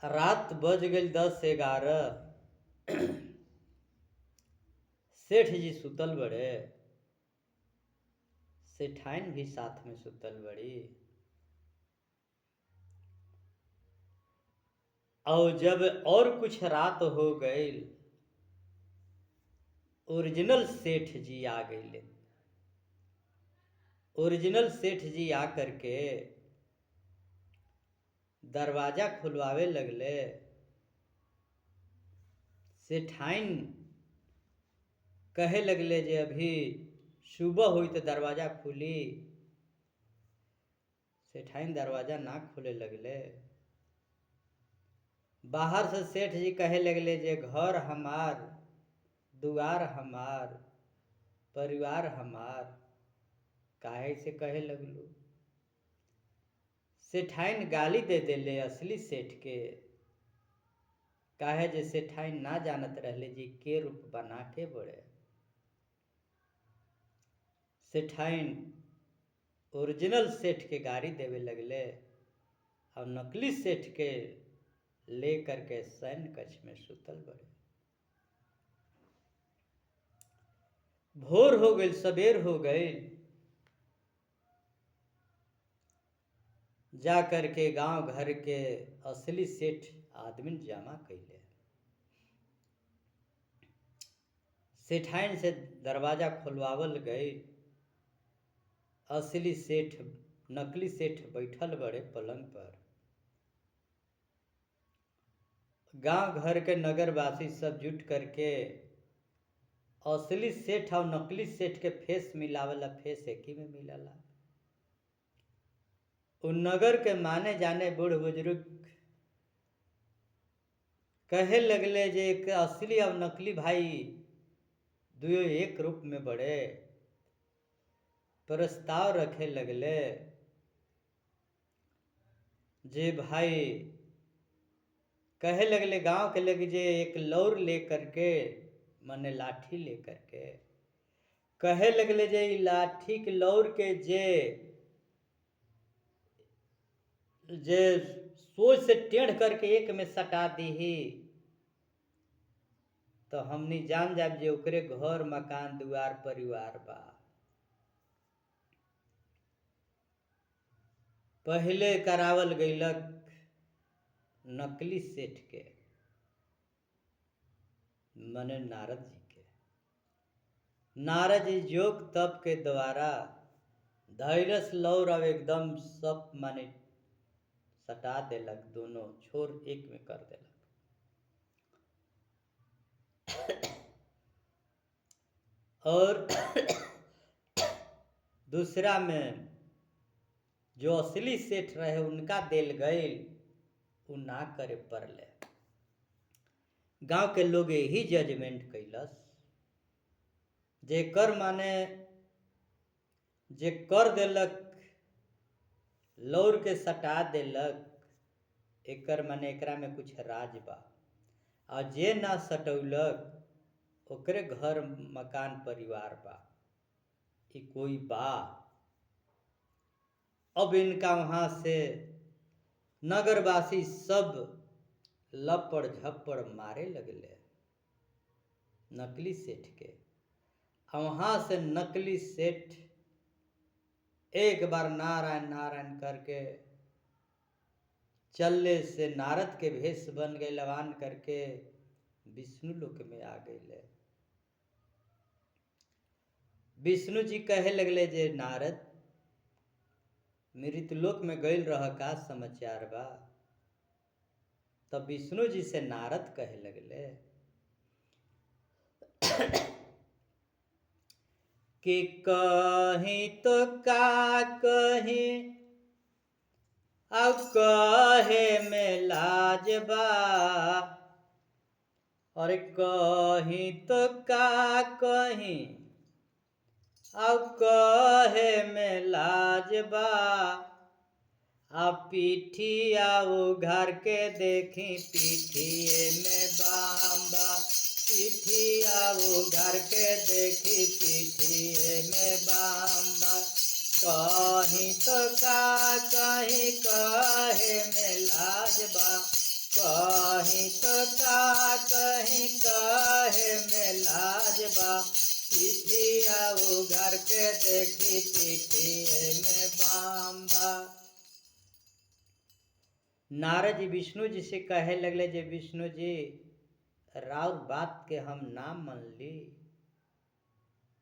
रात बज गई 10-11। सेठ जी सुतल बड़े, सेठाइन भी साथ में सुतल बड़ी। और जब और कुछ रात हो गई, ओरिजिनल सेठ जी आ गए। ओरिजिनल सेठ जी आकर के दरवाजा खुलवावे लगले। सेठाइन कहे लगले जे अभी सुबह हुई तो दरवाजा खुली। सेठाइन दरवाजा ना खोले लगले। बाहर से सेठ जी कहे लगले जे घर हमार, दुआर हमार, परिवार हमार, काहे से कहे लगलू। सेठाइन गाली दे देले असली सेठ के। काहे जे सेठाइन ना जानत रहले जी के रूप बना के बड़े। सेठाइन ओरिजिनल सेठ के गाड़ी देवे लगले और नकली सेठ के ले करके सैन्य कक्ष में सुतल बड़े। भोर हो गई, सबेर हो गई। जा करके गांव घर के असली सेठ आदमी जमा कैले। सेठाइन से दरवाजा खुलवावल गई। असली सेठ नकली सेठ बैठल बड़े पलंग पर। गांव घर के नगरवासी सब जुट करके असली सेठ और नकली सेठ के फेस मिलावला, फेस एक ही में मिलला। उन नगर के माने जाने बूढ़ बुजुर्ग कहे लगले जे एक असली और नकली भाई दुयो एक रूप में बड़े। प्रस्ताव रखे लगले जे भाई कहे लगले गांव के लगे जे एक लौर ले करके, माने लाठी ले करके कहे लगले जे लाठी के लौर के जे सोच से टेढ़ करके एक में सटा दी तो हमनी जान जाब जे ओकरे घर मकान दुआर परिवार बा। पहले करावल गईलक नकली सेठ के, मने नारद जी के। नारद जी जोग तप के द्वारा धैर्य लौर अब एकदम सब माने सटा देलक, दोनों छोर एक में कर देलक। और दूसरा में जो असली सेठ रहे उनका देल गई, उ ना करे पड़ले। गांव के लोग यही जजमेंट कैलस जे कर माने जे कर देलक, लौर के सटा देलक, एकर माने एकरा में कुछ राज बा। और जे ना सटौलक ओकरे घर मकान परिवार बा, ई कोई बा। अब इनका वहां से नगरवासी सब लपड़ झपड़ मारे लगले नकली सेठ के। वहां से नकली सेठ एक बार नारायण नारायण करके चलने से नारद के भेष बन गए, लवान करके विष्णु लोक में आ गए। विष्णु जी कहे लगले जे नारद मृतलोक में गईल रह, का समाचार बा। तब विष्णु जी से नारद कहे लगले कि कहीं तो का कहीं अब कहे में लाज बा, और कहीं तो का कहीं अब कहे में लाज बा। अब पीठिया उघार के देखी पीठिए में बाम बा, पीठिया उघार के देखी पीठिए में बाम बा। कहीं तो का कहीं कहे में लाज बा, कहीं तो का कहीं कहे में लाजबा, चिट्ठिया वो घर के देखी चिट्ठिए में बाम्बा। नारद जी विष्णु जी से कहे लगले जे विष्णु जी राउर बात के हम ना मन ली,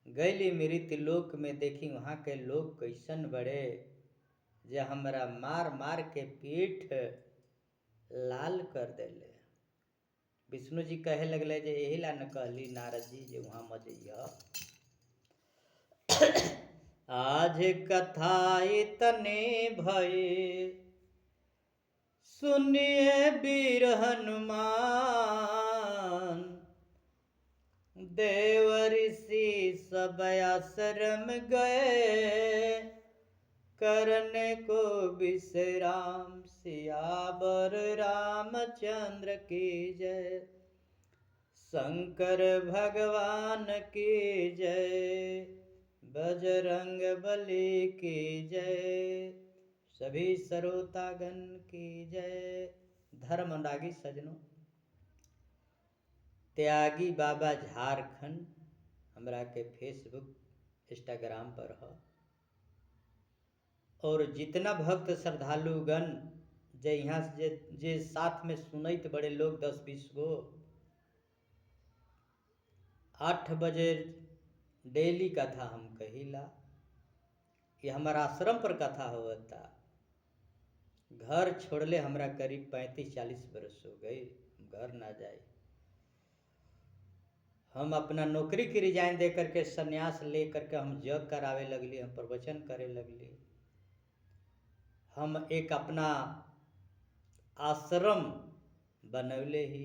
गैली मृत्यु लोक में देखी वहाँ के लोग कैसन बड़े, जे हमरा मार मार के पीठ लाल कर देले। विष्णु जी कहे लगले जे यही ला न कहली नारद जी जे वहाँ मत जइह। आज कथा इतने भये, सुनिए वीर हनुमान, देव ऋषि सब आश्रम गए, करने को विश्राम, सियावर रामचंद्र की जय, शंकर भगवान की जय, बजरंग बली की जय, सभी श्रोतागण की जय। धर्म अनुरागी सजनों, त्यागी बाबा झारखंड हमरा के फेसबुक इंस्टाग्राम पर है, और जितना भक्त श्रद्धालुगण जे यहाँ से जे साथ में सुनैत बड़े लोग 10-20 गो, 8 बजे डेली कथा हम कहिला। ये हमारा आश्रम पर कथा होता। घर छोड़ले हमरा करीब 35-40 बरस हो गई, घर ना जाए। हम अपना नौकरी की रिजाइन दे करके संन्यास ले करके हम जग करावे लगली, हम प्रवचन करे लगली। हम एक अपना आश्रम बनौले ही,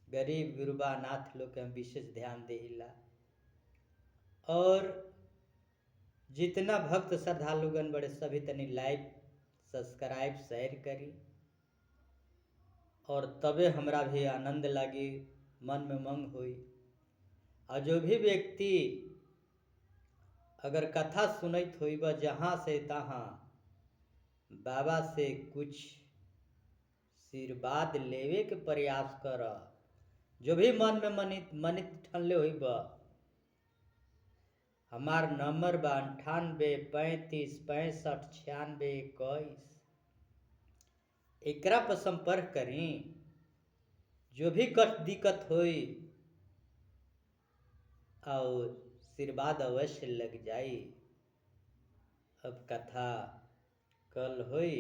गरीब गुरुबा अनाथ लोग के हम विशेष ध्यान देहिला, और जितना भक्त श्रद्धालुगण बड़े सभी तनी लाइक सब्सक्राइब शेयर करी, और तबे हमरा भी आनंद लगी, मन में मंग हुई। और जो भी व्यक्ति अगर कथा सुनैत हुई बा जहाँ से तहाँ बाबा से कुछ आशीर्वाद लेवे के प्रयास कर, जो भी मन में मनित ठनले हुई बा, हमार नंबर बा 98 35 65 96 21। एकरा पर संपर्क करी, जो भी कष्ट दिक्कत होई और आशीर्वाद अवश्य लग जाई। अब कथा कल होई।